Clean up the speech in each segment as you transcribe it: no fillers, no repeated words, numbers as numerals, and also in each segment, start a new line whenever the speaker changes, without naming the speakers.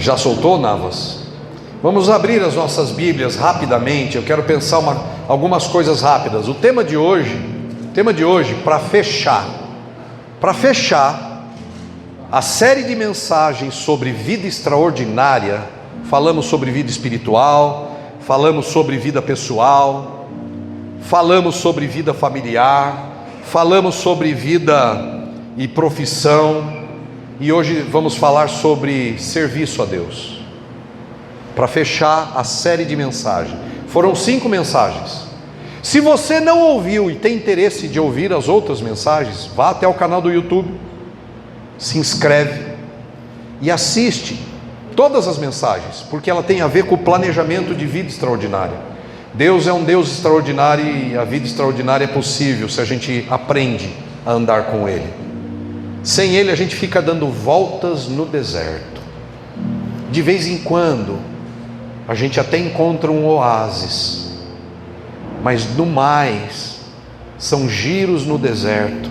Já soltou, Navas? Vamos abrir as nossas Bíblias rapidamente. Eu quero pensar algumas coisas rápidas. O tema de hoje, para fechar a série de mensagens sobre vida extraordinária. Falamos sobre vida espiritual, falamos sobre vida pessoal, falamos sobre vida familiar, falamos sobre vida e profissão, e hoje vamos falar sobre serviço a Deus. Para fechar a série de mensagens, foram 5 mensagens. Se você não ouviu e tem interesse de ouvir as outras mensagens, vá até o canal do YouTube, se inscreve e assiste todas as mensagens, porque ela tem a ver com o planejamento de vida extraordinária. Deus é um Deus extraordinário e a vida extraordinária é possível se a gente aprende a andar com Ele. Sem Ele a gente fica dando voltas no deserto. De vez em quando a gente até encontra um oásis, mas no mais são giros no deserto.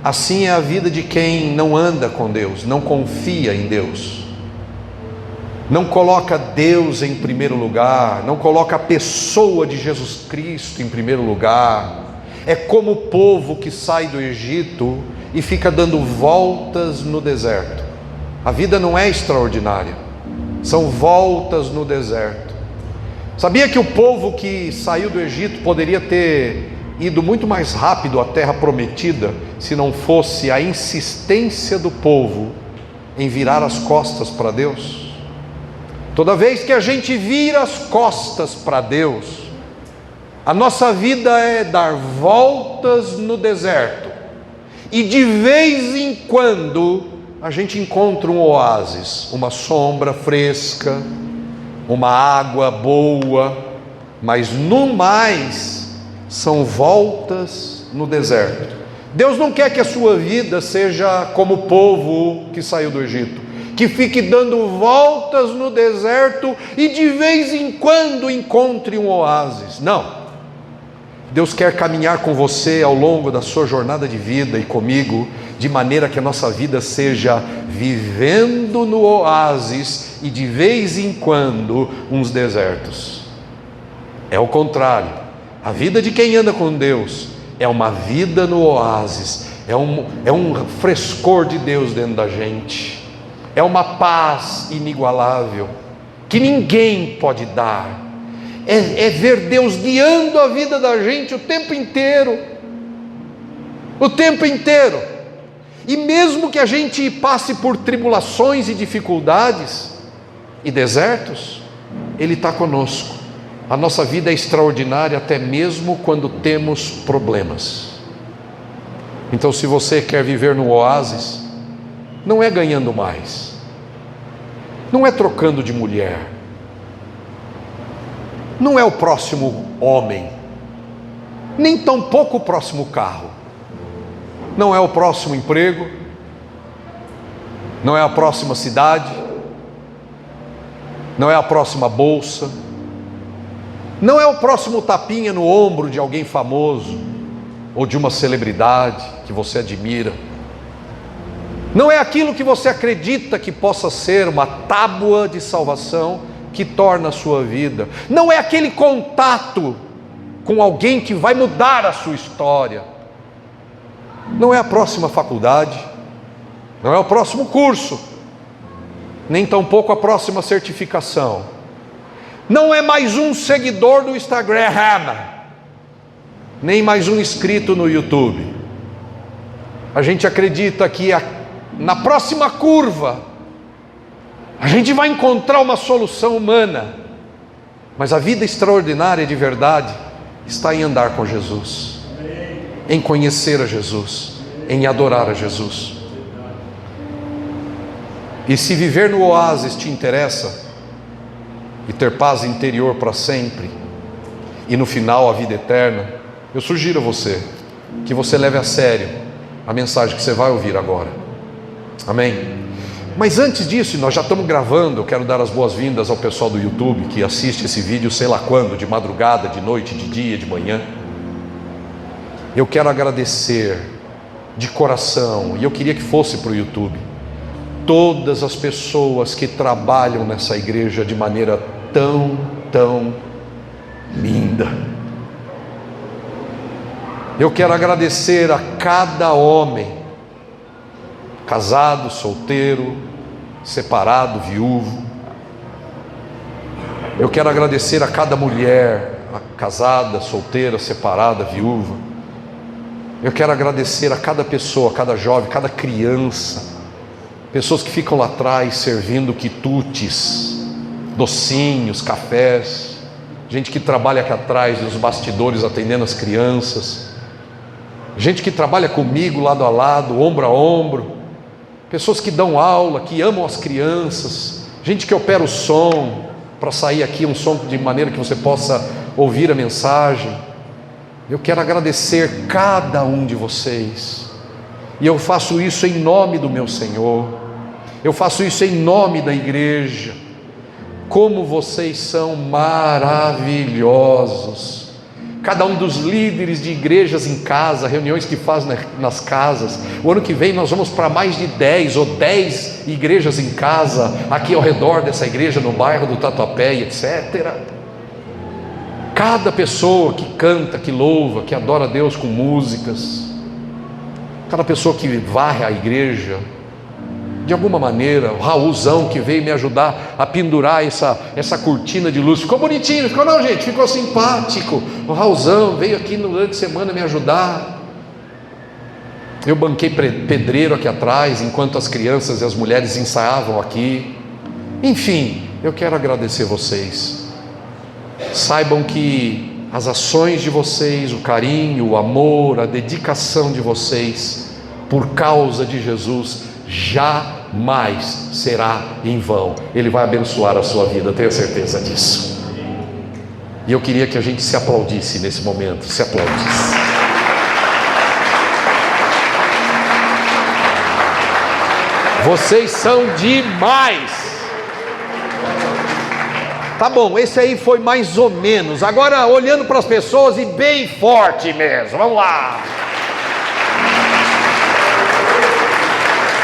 Assim é a vida de quem não anda com Deus, não confia em Deus, não coloca Deus em primeiro lugar, não coloca a pessoa de Jesus Cristo em primeiro lugar. É como o povo que sai do Egito e fica dando voltas no deserto. A vida não é extraordinária, são voltas no deserto. Sabia que o povo que saiu do Egito poderia ter ido muito mais rápido à terra prometida, se não fosse a insistência do povo em virar as costas para Deus? Toda vez que a gente vira as costas para Deus, a nossa vida é dar voltas no deserto, e de vez em quando a gente encontra um oásis, uma sombra fresca, uma água boa, mas no mais são voltas no deserto. Deus não quer que a sua vida seja como o povo que saiu do Egito, que fique dando voltas no deserto e de vez em quando encontre um oásis. Não. Deus quer caminhar com você ao longo da sua jornada de vida e comigo, de maneira que a nossa vida seja vivendo no oásis e de vez em quando uns desertos. É o contrário. A vida de quem anda com Deus é uma vida no oásis, é um frescor de Deus dentro da gente, é uma paz inigualável que ninguém pode dar. É ver Deus guiando a vida da gente o tempo inteiro. E mesmo que a gente passe por tribulações e dificuldades e desertos, Ele está conosco. A nossa vida é extraordinária até mesmo quando temos problemas. Então, se você quer viver no oásis, não é ganhando mais, não é trocando de mulher, não é o próximo homem, nem tampouco o próximo carro, não é o próximo emprego, não é a próxima cidade, não é a próxima bolsa, não é o próximo tapinha no ombro de alguém famoso ou de uma celebridade que você admira, não é aquilo que você acredita que possa ser uma tábua de salvação que torna a sua vida, não é aquele contato com alguém que vai mudar a sua história, não é a próxima faculdade, não é o próximo curso, nem tampouco a próxima certificação, não é mais um seguidor do Instagram, nem mais um inscrito no YouTube. A gente acredita que na próxima curva a gente vai encontrar uma solução humana, mas a vida extraordinária de verdade está em andar com Jesus, em conhecer a Jesus, em adorar a Jesus. E se viver no oásis te interessa, e ter paz interior para sempre, e no final a vida eterna, eu sugiro a você que você leve a sério a mensagem que você vai ouvir agora. Amém? Mas antes disso, nós já estamos gravando. Eu quero dar as boas-vindas ao pessoal do YouTube que assiste esse vídeo sei lá quando, de madrugada, de noite, de dia, de manhã. Eu quero agradecer de coração, e eu queria que fosse para o YouTube, todas as pessoas que trabalham nessa igreja de maneira tão linda. Eu quero agradecer a cada homem, casado, solteiro, separado, viúvo. Eu quero agradecer a cada mulher, casada, solteira, separada, viúva. Eu quero agradecer a cada pessoa, cada jovem, cada criança, pessoas que ficam lá atrás servindo quitutes, docinhos, cafés, gente que trabalha aqui atrás nos bastidores atendendo as crianças, gente que trabalha comigo lado a lado, ombro a ombro, pessoas que dão aula, que amam as crianças, gente que opera o som, para sair aqui um som de maneira que você possa ouvir a mensagem. Eu quero agradecer cada um de vocês, e eu faço isso em nome do meu Senhor, eu faço isso em nome da igreja. Como vocês são maravilhosos, cada um dos líderes de igrejas em casa, reuniões que faz nas casas. O ano que vem nós vamos para mais de 10 igrejas em casa, aqui ao redor dessa igreja, no bairro do Tatuapé, etc. Cada pessoa que canta, que louva, que adora a Deus com músicas, cada pessoa que varre a igreja, de alguma maneira, o Raulzão que veio me ajudar a pendurar essa cortina de luz, ficou bonitinho, ficou não gente, ficou simpático. O Raulzão veio aqui durante a semana me ajudar. Eu banquei pedreiro aqui atrás, enquanto as crianças e as mulheres ensaiavam aqui. Enfim, eu quero agradecer vocês. Saibam que as ações de vocês, o carinho, o amor, a dedicação de vocês, por causa de Jesus, jamais será em vão. Ele vai abençoar a sua vida, tenho certeza disso. E eu queria que a gente se aplaudisse nesse momento, se aplaudisse. Vocês são demais. Tá bom, esse aí foi mais ou menos. Agora olhando para as pessoas e bem forte mesmo, vamos lá.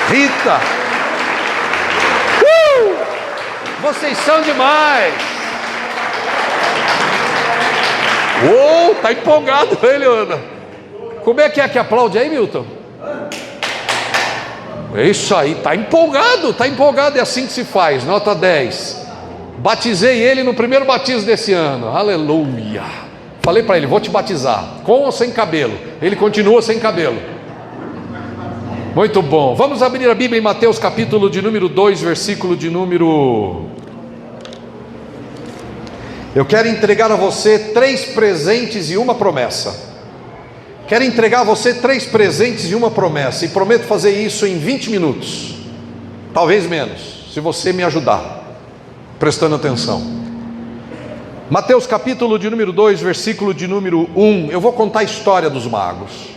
Rita, vocês são demais. Tá empolgado ele, Ana. Como é que aplaude aí, Milton? É isso aí, tá empolgado, é assim que se faz, nota 10. Batizei ele no primeiro batismo desse ano, aleluia. Falei para ele, vou te batizar, com ou sem cabelo? Ele continua sem cabelo. Muito bom, vamos abrir a Bíblia em Mateus capítulo de número 2, versículo de número... Eu quero entregar a você 3 presentes e uma promessa. Quero entregar a você 3 presentes e uma promessa, e prometo fazer isso em 20 minutos, talvez menos, se você me ajudar, prestando atenção. Mateus capítulo de número 2, versículo de número 1, eu vou contar a história dos magos.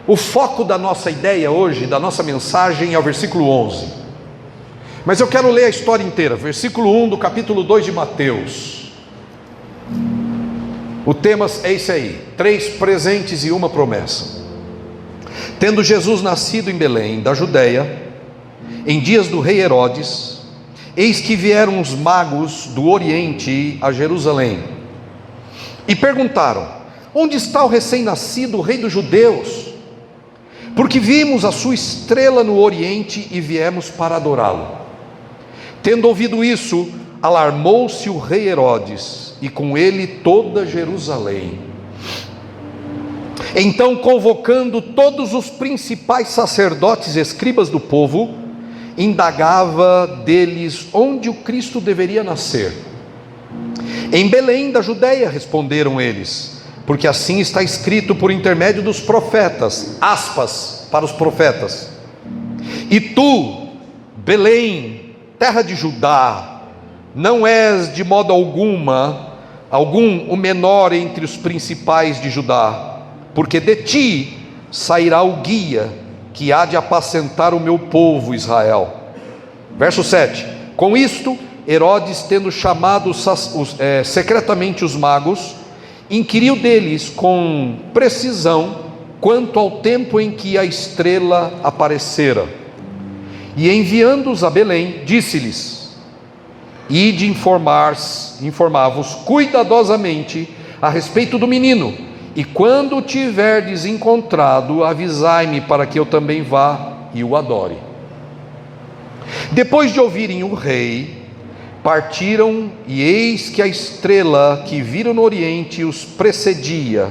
O foco da nossa ideia hoje, da nossa mensagem, é o versículo 11. Mas eu quero ler a história inteira, versículo 1 do capítulo 2 de Mateus. O tema é esse aí, 3 presentes e uma promessa. Tendo Jesus nascido em Belém, da Judeia, em dias do rei Herodes, eis que vieram os magos do Oriente a Jerusalém, e perguntaram: onde está o recém-nascido rei dos judeus? Porque vimos a sua estrela no Oriente e viemos para adorá-lo. Tendo ouvido isso, alarmou-se o rei Herodes, e com ele toda Jerusalém. Então, convocando todos os principais sacerdotes e escribas do povo, indagava deles onde o Cristo deveria nascer. Em Belém da Judeia, responderam eles, porque assim está escrito por intermédio dos profetas, aspas para os profetas: e tu, Belém, terra de Judá, não és de modo algum o menor entre os principais de Judá, porque de ti sairá o guia que há de apacentar o meu povo Israel. Verso 7, com isto Herodes, tendo chamado secretamente os magos, inquiriu deles com precisão quanto ao tempo em que a estrela aparecera. E enviando-os a Belém, disse-lhes: ide informar-vos cuidadosamente a respeito do menino, e quando o tiverdes encontrado, avisai-me para que eu também vá e o adore. Depois de ouvirem o rei, partiram, e eis que a estrela que viram no oriente os precedia,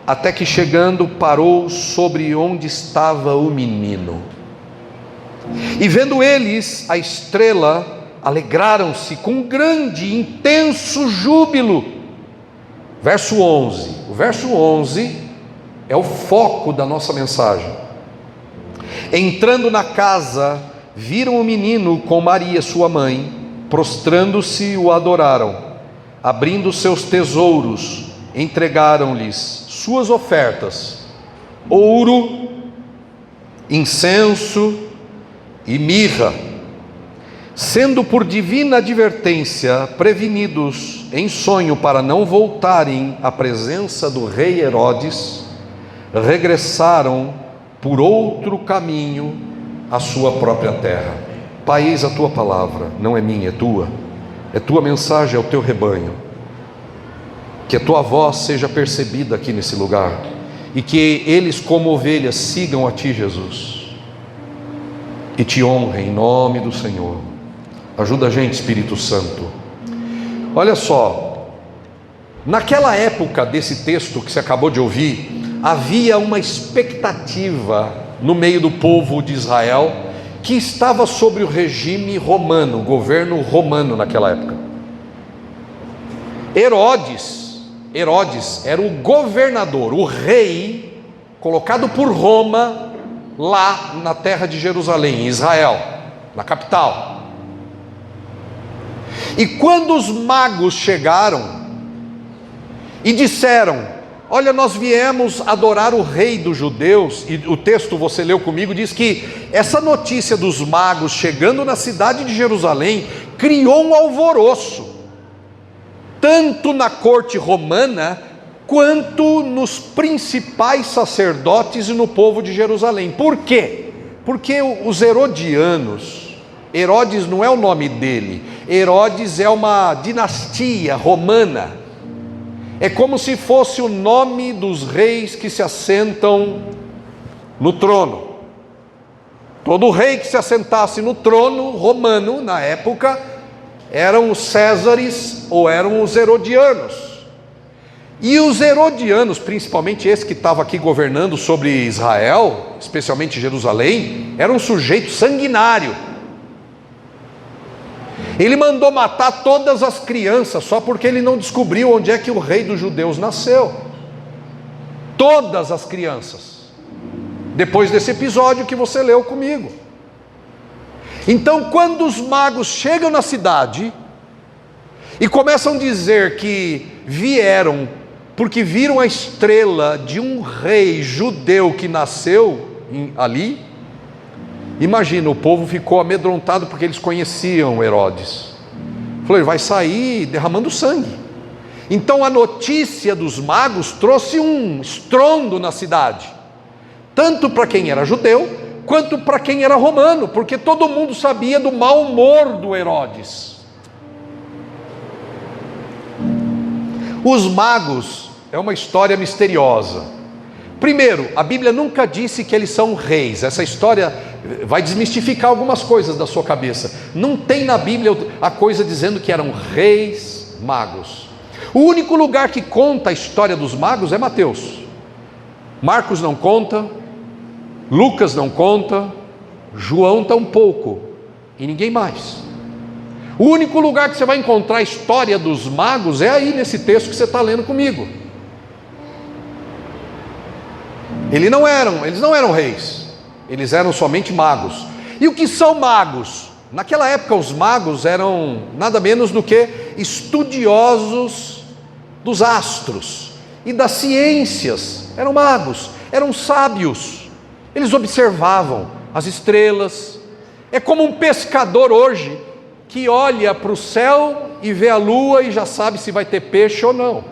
até que chegando parou sobre onde estava o menino. E vendo eles a estrela, alegraram-se com grande e intenso júbilo. Verso 11. O verso 11 é o foco da nossa mensagem. Entrando na casa, viram o menino com Maria, sua mãe, prostrando-se, o adoraram. Abrindo seus tesouros, entregaram-lhes suas ofertas: ouro, incenso e mirra. Sendo por divina advertência prevenidos em sonho para não voltarem à presença do rei Herodes, regressaram por outro caminho à sua própria terra. Pai, eis a tua palavra, não é minha, é tua mensagem ao teu rebanho. Que a tua voz seja percebida aqui nesse lugar, e que eles como ovelhas sigam a ti, Jesus, e te honrem em nome do Senhor. Ajuda a gente, Espírito Santo. Olha só, naquela época desse texto que você acabou de ouvir, havia uma expectativa no meio do povo de Israel, que estava sob o regime romano, o governo romano naquela época. Herodes era o governador, o rei, colocado por Roma, lá na terra de Jerusalém, em Israel, na capital. E quando os magos chegaram e disseram: olha, nós viemos adorar o rei dos judeus, e o texto você leu comigo, diz que essa notícia dos magos chegando na cidade de Jerusalém criou um alvoroço, tanto na corte romana, quanto nos principais sacerdotes e no povo de Jerusalém. Por quê? Porque os herodianos, Herodes não é o nome dele, Herodes é uma dinastia romana, é como se fosse o nome dos reis que se assentam no trono. Todo rei que se assentasse no trono romano, na época, eram os Césares ou eram os herodianos. E os herodianos, principalmente esse que estava aqui governando sobre Israel, especialmente Jerusalém, era um sujeito sanguinário. Ele mandou matar todas as crianças, só porque ele não descobriu onde é que o rei dos judeus nasceu. Todas as crianças, depois desse episódio que você leu comigo. Então, quando os magos chegam na cidade e começam a dizer que vieram porque viram a estrela de um rei judeu que nasceu ali, imagina, o povo ficou amedrontado porque eles conheciam Herodes. Falou, ele vai sair derramando sangue. Então a notícia dos magos trouxe um estrondo na cidade, tanto para quem era judeu, quanto para quem era romano, porque todo mundo sabia do mau humor do Herodes. Os magos é uma história misteriosa. Primeiro, a Bíblia nunca disse que eles são reis. Essa história vai desmistificar algumas coisas da sua cabeça. Não tem na Bíblia a coisa dizendo que eram reis magos. O único lugar que conta a história dos magos é Mateus. Marcos não conta, Lucas não conta, João tampouco, e ninguém mais. O único lugar que você vai encontrar a história dos magos é aí nesse texto que você está lendo comigo. Eles não eram reis, eles eram somente magos. E o que são magos? Naquela época os magos eram nada menos do que estudiosos dos astros e das ciências. Eram magos, eram sábios. Eles observavam as estrelas. É como um pescador hoje que olha para o céu e vê a lua e já sabe se vai ter peixe ou não.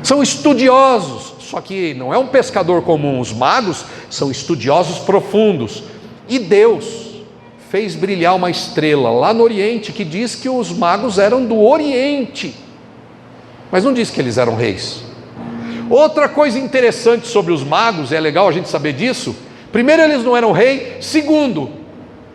São estudiosos. Só que não é um pescador comum, os magos são estudiosos profundos. E Deus fez brilhar uma estrela lá no Oriente, que diz que os magos eram do Oriente, mas não diz que eles eram reis. Outra coisa interessante sobre os magos, é legal a gente saber disso: primeiro, eles não eram rei. Segundo,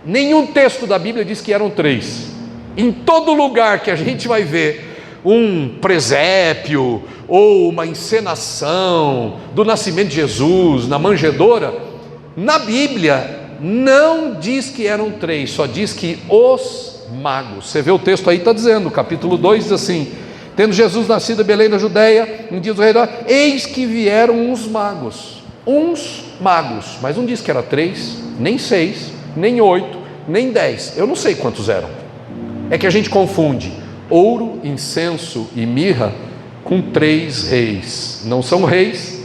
nenhum texto da Bíblia diz que eram três. Em todo lugar que a gente vai ver um presépio ou uma encenação do nascimento de Jesus na manjedoura, na Bíblia não diz que eram três, só diz que os magos. Você vê o texto aí, está dizendo, capítulo 2 diz assim: tendo Jesus nascido em Belém da Judeia, em dia do rei Herodes, eis que vieram uns magos, mas não diz que era 3, nem 6, nem 8, nem 10, eu não sei quantos eram. É que a gente confunde ouro, incenso e mirra com 3 reis. Não são reis,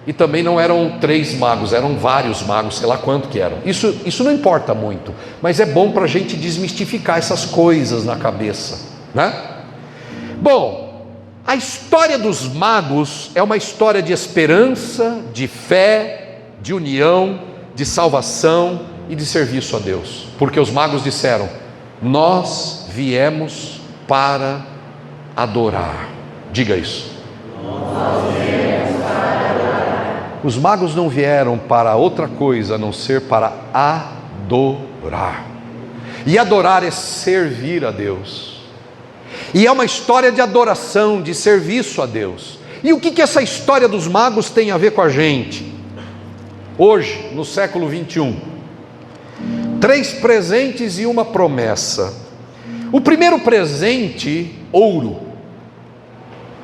e também não eram 3 magos, eram vários magos, sei lá quanto que eram. Isso não importa muito, mas é bom para a gente desmistificar essas coisas na cabeça, né? Bom, a história dos magos é uma história de esperança, de fé, de união, de salvação e de serviço a Deus, porque os magos disseram: nós viemos para adorar. Diga isso. Os magos não vieram para outra coisa a não ser para adorar. E adorar é servir a Deus. E é uma história de adoração, de serviço a Deus. E o que essa história dos magos tem a ver com a gente? Hoje, no século 21, 3 presentes e uma promessa. O primeiro presente, ouro.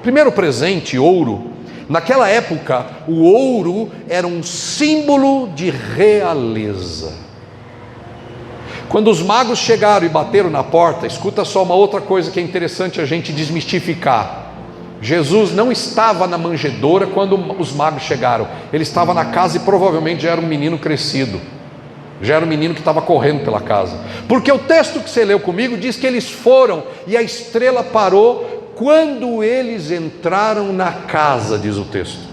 Primeiro presente, ouro. Naquela época, o ouro era um símbolo de realeza. Quando os magos chegaram e bateram na porta, escuta só uma outra coisa que é interessante a gente desmistificar. Jesus não estava na manjedoura quando os magos chegaram. Ele estava na casa e provavelmente já era um menino crescido. Já era um menino que estava correndo pela casa. Porque o texto que você leu comigo diz que eles foram e a estrela parou quando eles entraram na casa, diz o texto.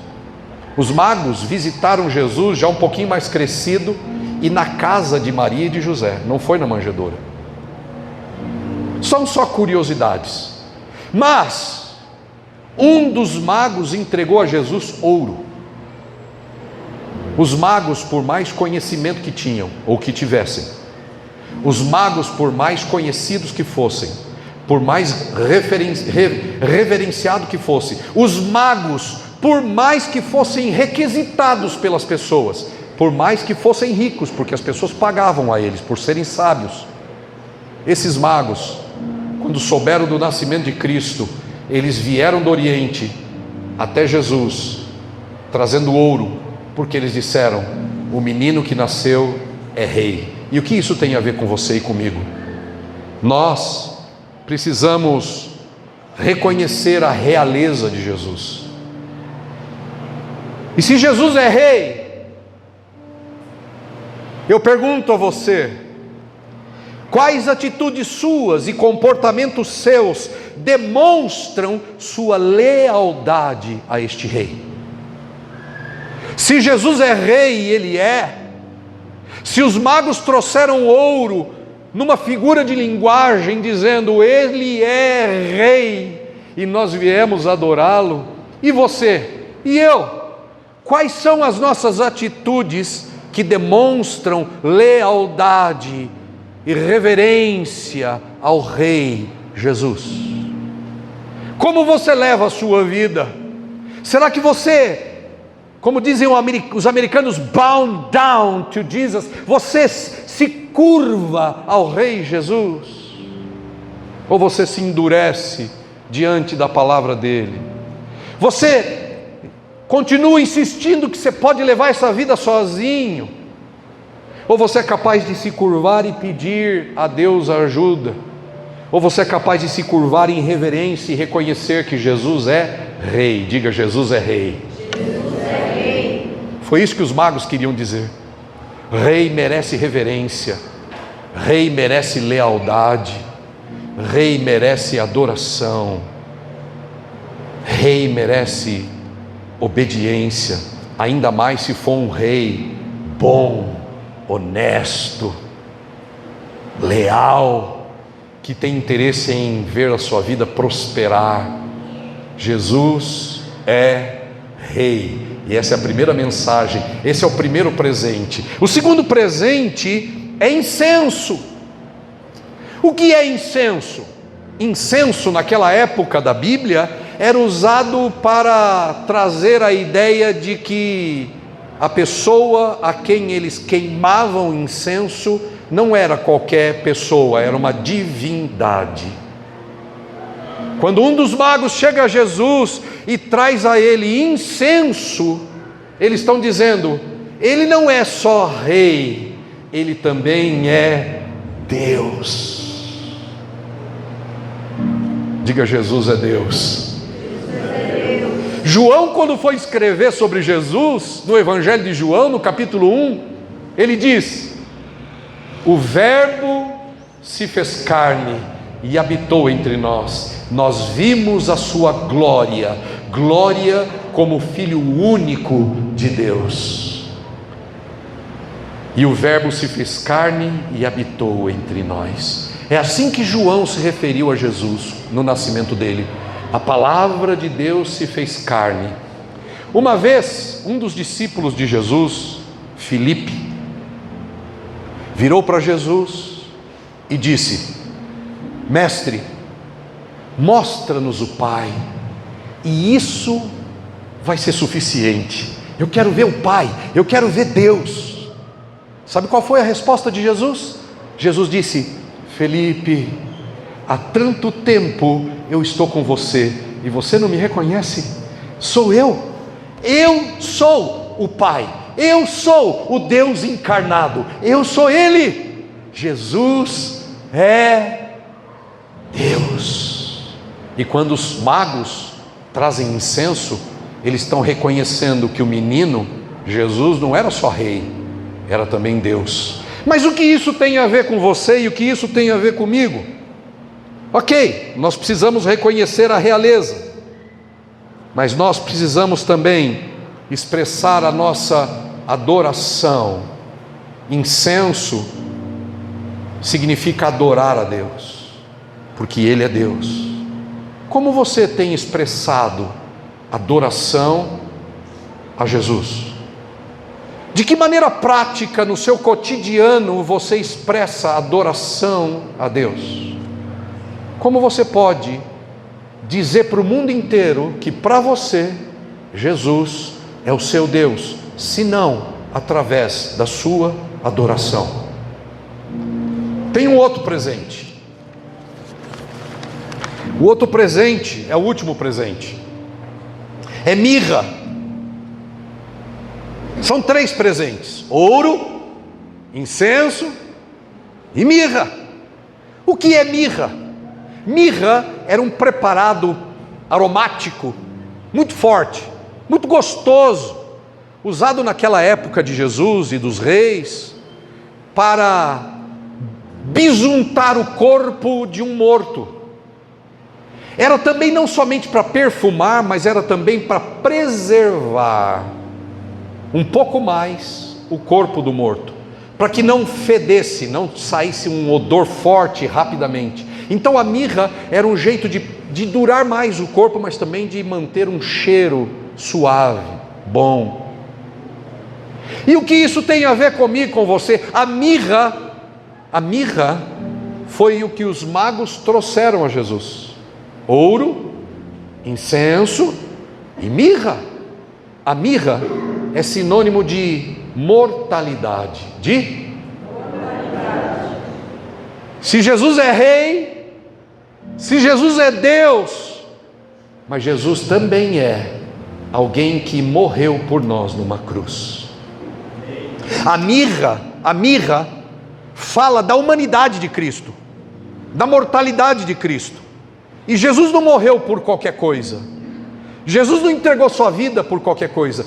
Os magos visitaram Jesus já um pouquinho mais crescido e na casa de Maria e de José, não foi na manjedoura. São só curiosidades. Mas um dos magos entregou a Jesus ouro. Os magos, por mais conhecimento que tinham, ou que tivessem, os magos, por mais conhecidos que fossem, por mais reverenciado que fosse, os magos, por mais que fossem requisitados pelas pessoas, por mais que fossem ricos, porque as pessoas pagavam a eles por serem sábios, esses magos, quando souberam do nascimento de Cristo, eles vieram do Oriente até Jesus, trazendo ouro, porque eles disseram: o menino que nasceu é rei. E o que isso tem a ver com você e comigo? Nós precisamos reconhecer a realeza de Jesus. E se Jesus é rei, eu pergunto a você: quais atitudes suas e comportamentos seus demonstram sua lealdade a este rei? Se Jesus é rei, e ele é. Se os magos trouxeram ouro numa figura de linguagem dizendo ele é rei e nós viemos adorá-lo, e você e eu, quais são as nossas atitudes que demonstram lealdade e reverência ao rei Jesus? Como você leva a sua vida? Será que você, como dizem os americanos, bound down to Jesus, você se curva ao Rei Jesus? Ou você se endurece diante da palavra dele? Você continua insistindo que você pode levar essa vida sozinho? Ou você é capaz de se curvar e pedir a Deus ajuda? Ou você é capaz de se curvar em reverência e reconhecer que Jesus é Rei? Diga: Jesus é Rei. Foi isso que os magos queriam dizer. Rei merece reverência, rei merece lealdade, rei merece adoração, rei merece obediência, ainda mais se for um rei bom, honesto, leal, que tem interesse em ver a sua vida prosperar. Jesus é Rei. E essa é a primeira mensagem, esse é o primeiro presente. O segundo presente é incenso. O que é incenso? Incenso, naquela época da Bíblia, era usado para trazer a ideia de que a pessoa a quem eles queimavam incenso não era qualquer pessoa, era uma divindade. Quando um dos magos chega a Jesus e traz a ele incenso, eles estão dizendo: ele não é só rei, ele também é Deus. Diga: Jesus é Deus. João, quando foi escrever sobre Jesus, no Evangelho de João, no capítulo 1, ele diz: o Verbo se fez carne e habitou entre nós. Nós vimos a sua glória, glória como Filho único de Deus. E o Verbo se fez carne e habitou entre nós. É assim que João se referiu a Jesus no nascimento dele. A palavra de Deus se fez carne. Uma vez, um dos discípulos de Jesus, Filipe, virou para Jesus e disse: Mestre, mostra-nos o Pai, e isso vai ser suficiente. Eu quero ver o Pai, eu quero ver Deus. Sabe qual foi a resposta de Jesus? Jesus disse: Felipe, há tanto tempo eu estou com você e você não me reconhece? Sou eu sou o Pai, eu sou o Deus encarnado, eu sou Ele. Jesus é Deus. E quando os magos trazem incenso, eles estão reconhecendo que o menino Jesus não era só rei, era também Deus. Mas o que isso tem a ver com você e o que isso tem a ver comigo? Ok, nós precisamos reconhecer a realeza, mas nós precisamos também expressar a nossa adoração. Incenso significa adorar a Deus, porque Ele é Deus. Como você tem expressado adoração a Jesus? De que maneira prática no seu cotidiano você expressa adoração a Deus? Como você pode dizer para o mundo inteiro que para você Jesus é o seu Deus, se não através da sua adoração? Tem um outro presente. O outro presente é o último presente. É mirra. São 3 presentes: ouro, incenso e mirra. O que é mirra? Mirra era um preparado aromático muito forte, muito gostoso, usado naquela época de Jesus e dos reis para bisuntar o corpo de um morto. Era também não somente para perfumar, mas era também para preservar um pouco mais o corpo do morto, para que não fedesse, não saísse um odor forte rapidamente. Então a mirra era um jeito de durar mais o corpo, mas também de manter um cheiro suave, bom. E o que isso tem a ver comigo, com você? A mirra foi o que os magos trouxeram a Jesus: ouro, incenso e mirra. A mirra é sinônimo de mortalidade. Se Jesus é rei, se Jesus é Deus, mas Jesus também é alguém que morreu por nós numa cruz. A mirra fala da humanidade de Cristo, da mortalidade de Cristo. E Jesus não morreu por qualquer coisa. Jesus não entregou sua vida por qualquer coisa.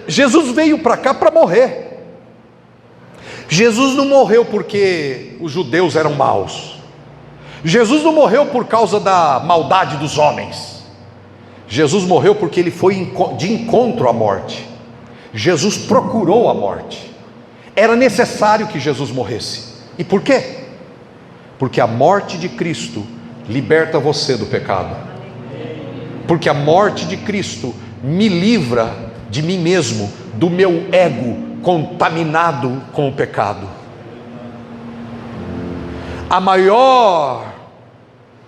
Jesus veio para cá para morrer. Jesus não morreu porque os judeus eram maus. Jesus não morreu por causa da maldade dos homens. Jesus morreu porque ele foi de encontro à morte. Jesus procurou a morte. Era necessário que Jesus morresse. E por quê? Porque a morte de Cristo liberta você do pecado. Porque a morte de Cristo me livra de mim mesmo, do meu ego contaminado com o pecado. A maior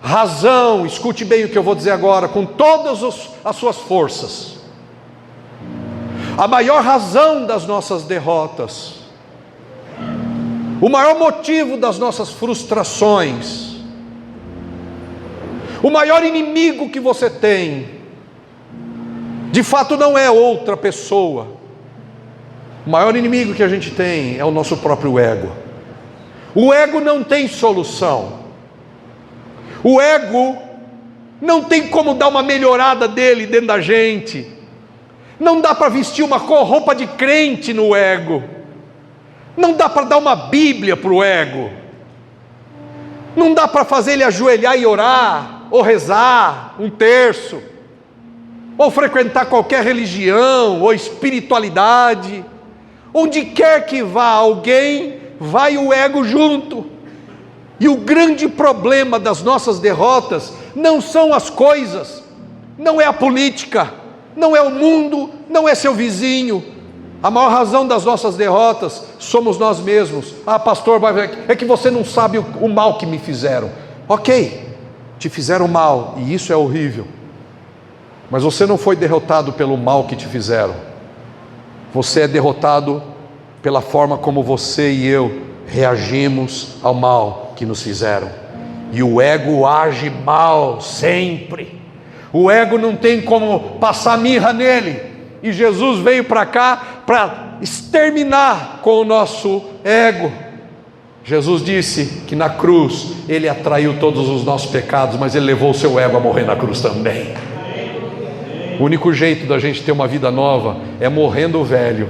razão, escute bem o que eu vou dizer agora, com todas as suas forças, a maior razão das nossas derrotas, o maior motivo das nossas frustrações, o maior inimigo que você tem, de fato não é outra pessoa. O maior inimigo que a gente tem é o nosso próprio ego. O ego não tem solução. O ego não tem como dar uma melhorada dele dentro da gente. Não dá para vestir uma roupa de crente no ego. Não dá para dar uma Bíblia para o ego. Não dá para fazer ele ajoelhar e orar, ou rezar um terço, ou frequentar qualquer religião ou espiritualidade. Onde quer que vá alguém, vai o ego junto. E o grande problema das nossas derrotas não são as coisas, não é a política, não é o mundo, não é seu vizinho. A maior razão das nossas derrotas somos nós mesmos. Ah, pastor, é que você não sabe o mal que me fizeram. Ok, te fizeram mal e isso é horrível. Mas você não foi derrotado pelo mal que te fizeram. Você é derrotado pela forma como você e eu reagimos ao mal que nos fizeram. E o ego age mal sempre. O ego não tem como passar mirra nele. E Jesus veio para cá para exterminar com o nosso ego. Jesus disse que na cruz ele atraiu todos os nossos pecados, mas ele levou o seu ego a morrer na cruz também. O único jeito da gente ter uma vida nova é morrendo o velho.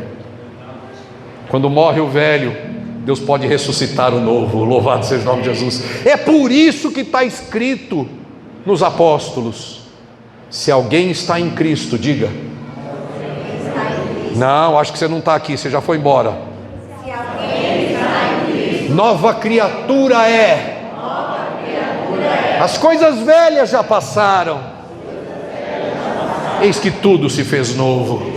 Quando morre o velho, Deus pode ressuscitar o novo. Louvado seja o nome de Jesus. É por isso que está escrito nos apóstolos: se alguém está em Cristo, diga. Não, acho que você não está aqui, você já foi embora.
Se alguém está em Cristo,
Nova criatura é. As coisas velhas já passaram. Eis que tudo se fez novo.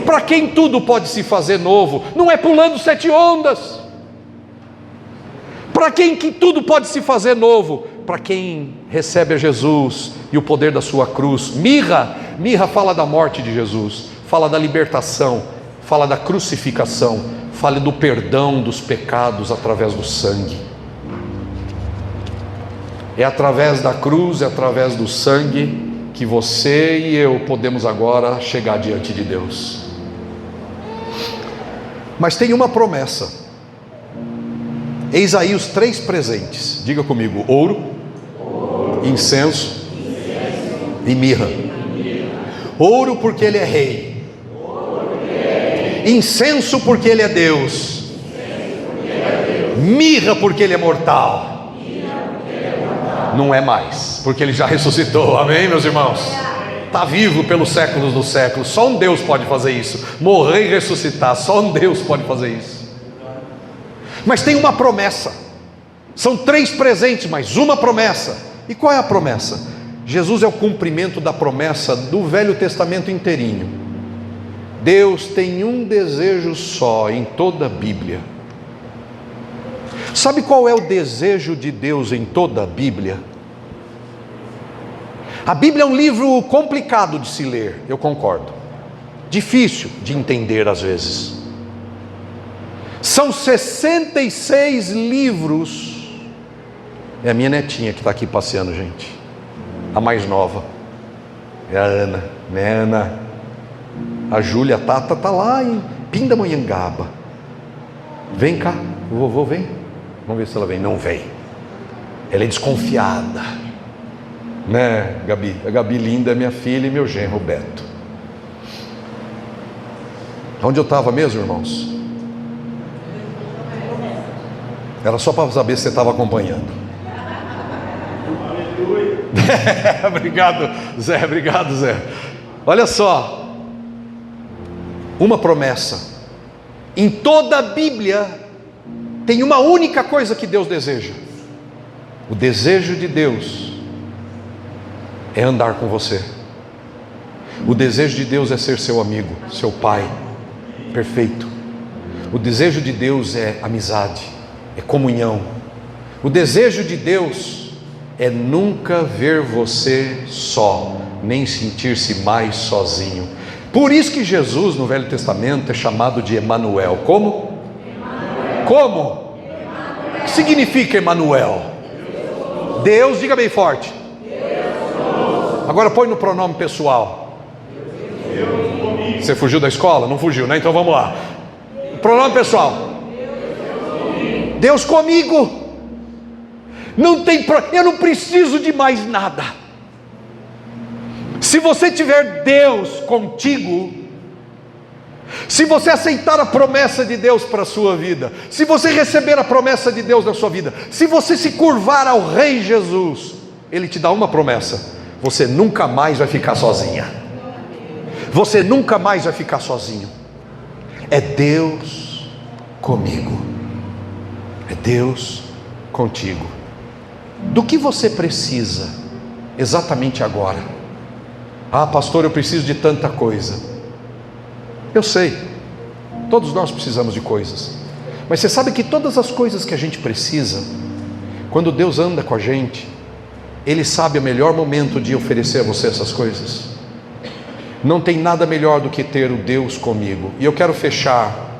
Para quem tudo pode se fazer novo, não é pulando 7 ondas. Para quem que tudo pode se fazer novo? Para quem recebe a Jesus e o poder da sua cruz. Mirra fala da morte de Jesus, fala da libertação, fala da crucificação, fala do perdão dos pecados através do sangue. É através da cruz, é através do sangue que você e eu podemos agora chegar diante de Deus. Mas tem uma promessa. Eis aí os 3 presentes. Diga comigo: ouro, incenso e mirra. Ouro porque ele é rei. Incenso porque ele é Deus. Mirra porque ele é mortal. Não é mais, porque ele já ressuscitou. Amém, meus irmãos? Está vivo pelos séculos dos séculos. Só um Deus pode fazer isso. Morrer e ressuscitar, só um Deus pode fazer isso. Mas tem uma promessa. São 3 presentes, mas uma promessa. E qual é a promessa? Jesus é o cumprimento da promessa do Velho Testamento inteirinho. Deus tem um desejo só em toda a Bíblia. Sabe qual é o desejo de Deus em toda a Bíblia? A Bíblia é um livro complicado de se ler, eu concordo. Difícil de entender às vezes. São 66 livros. É a minha netinha que está aqui passeando, gente. A mais nova. É a Ana, né, Ana? A Júlia tá lá em Pindamonhangaba. Vem cá, o vovô vem. Vamos ver se ela vem. Não vem. Ela é desconfiada, né, Gabi? A Gabi linda é minha filha e meu genro Beto. Onde eu estava mesmo, irmãos? Era só para saber se você estava acompanhando. Obrigado, Zé. Obrigado, Zé. Olha só. Uma promessa. Em toda a Bíblia tem uma única coisa que Deus deseja. O desejo de Deus é andar com você. O desejo de Deus é ser seu amigo, seu pai perfeito. O desejo de Deus é amizade, é comunhão. O desejo de Deus é nunca ver você só, nem sentir-se mais sozinho. Por isso que Jesus no Velho Testamento é chamado de Emanuel. Como? Como? O que significa Emanuel? Deus, diga bem forte. Agora põe no pronome pessoal. Você fugiu da escola? Não fugiu, né? Então vamos lá. Pronome pessoal. Deus comigo. Eu não preciso de mais nada. Se você tiver Deus contigo, se você aceitar a promessa de Deus para a sua vida, se você receber a promessa de Deus na sua vida, se você se curvar ao Rei Jesus, Ele te dá uma promessa: você nunca mais vai ficar sozinha. Você nunca mais vai ficar sozinho. É Deus comigo. É Deus contigo. Do que você precisa exatamente agora? Ah, pastor, eu preciso de tanta coisa. Eu sei, todos nós precisamos de coisas. Mas você sabe que todas as coisas que a gente precisa, quando Deus anda com a gente, Ele sabe o melhor momento de oferecer a você essas coisas. Não tem nada melhor do que ter o Deus comigo. E eu quero fechar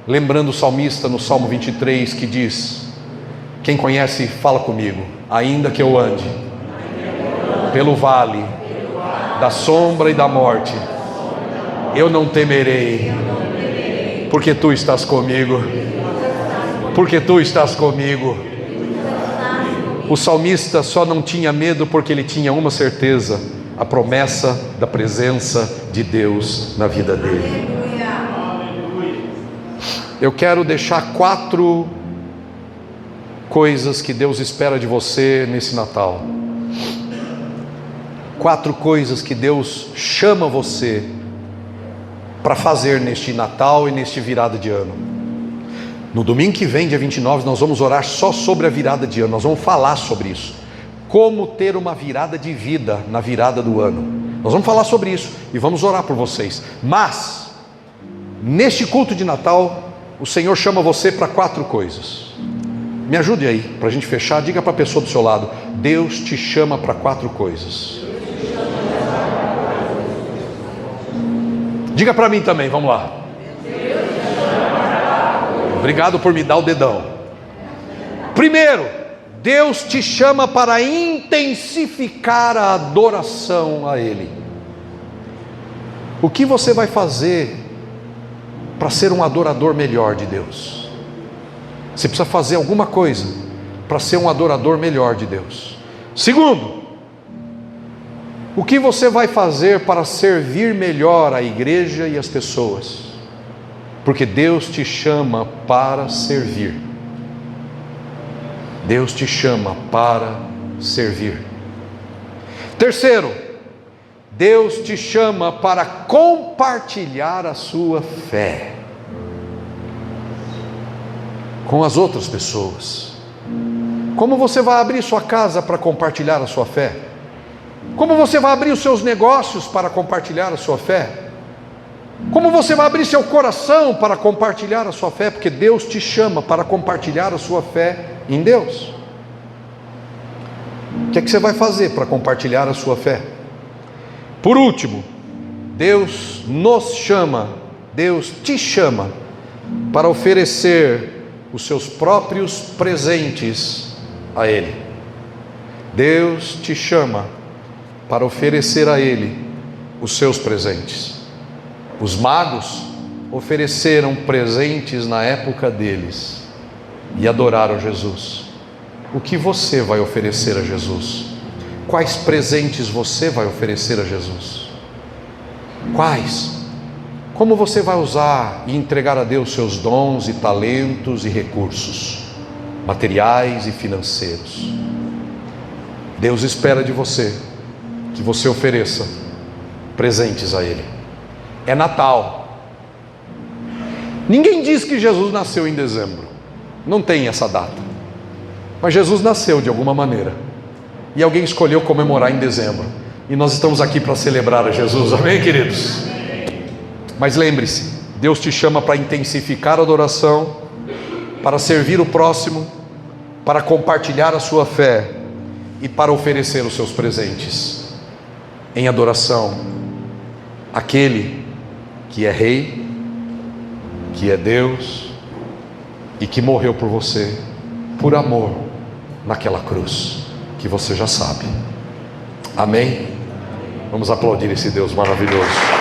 lembrando o salmista no Salmo 23 que diz: quem conhece, fala comigo. Ainda que eu ande pelo vale da sombra e da morte, eu não temerei, porque tu estás comigo. Porque tu estás comigo. O salmista só não tinha medo porque ele tinha uma certeza: a promessa da presença de Deus na vida dele. Eu quero deixar 4 coisas que Deus espera de você nesse Natal. 4 coisas que Deus chama você para fazer neste Natal e neste virada de ano. No domingo que vem, dia 29, nós vamos orar só sobre a virada de ano. Nós vamos falar sobre isso. Como ter uma virada de vida na virada do ano. Nós vamos falar sobre isso e vamos orar por vocês. Mas, neste culto de Natal, o Senhor chama você para 4 coisas. Me ajude aí, para a gente fechar. Diga para a pessoa do seu lado: Deus te chama para 4 coisas. Diga para mim também, vamos lá. Obrigado por me dar o dedão. Primeiro, Deus te chama para intensificar a adoração a Ele. O que você vai fazer para ser um adorador melhor de Deus? Você precisa fazer alguma coisa para ser um adorador melhor de Deus. Segundo, o que você vai fazer para servir melhor a igreja e as pessoas? Porque Deus te chama para servir. Deus te chama para servir. Terceiro, Deus te chama para compartilhar a sua fé com as outras pessoas. Como você vai abrir sua casa para compartilhar a sua fé? Como você vai abrir os seus negócios para compartilhar a sua fé? Como você vai abrir seu coração para compartilhar a sua fé? Porque Deus te chama para compartilhar a sua fé em Deus. O que é que você vai fazer para compartilhar a sua fé? Por último, Deus nos chama, Deus te chama para oferecer os seus próprios presentes a Ele. Deus te chama para oferecer a Ele os seus presentes. Os magos ofereceram presentes na época deles e adoraram Jesus. O que você vai oferecer a Jesus? Quais presentes você vai oferecer a Jesus? Quais? Como você vai usar e entregar a Deus seus dons e talentos e recursos, materiais e financeiros? Deus espera de você que você ofereça presentes a Ele. É Natal. Ninguém diz que Jesus nasceu em dezembro, não tem essa data, mas Jesus nasceu de alguma maneira, e alguém escolheu comemorar em dezembro, e nós estamos aqui para celebrar a Jesus, amém, queridos? Mas lembre-se, Deus te chama para intensificar a adoração, para servir o próximo, para compartilhar a sua fé e para oferecer os seus presentes em adoração àquele que é Rei, que é Deus e que morreu por você, por amor, naquela cruz que você já sabe. Amém? Vamos aplaudir esse Deus maravilhoso.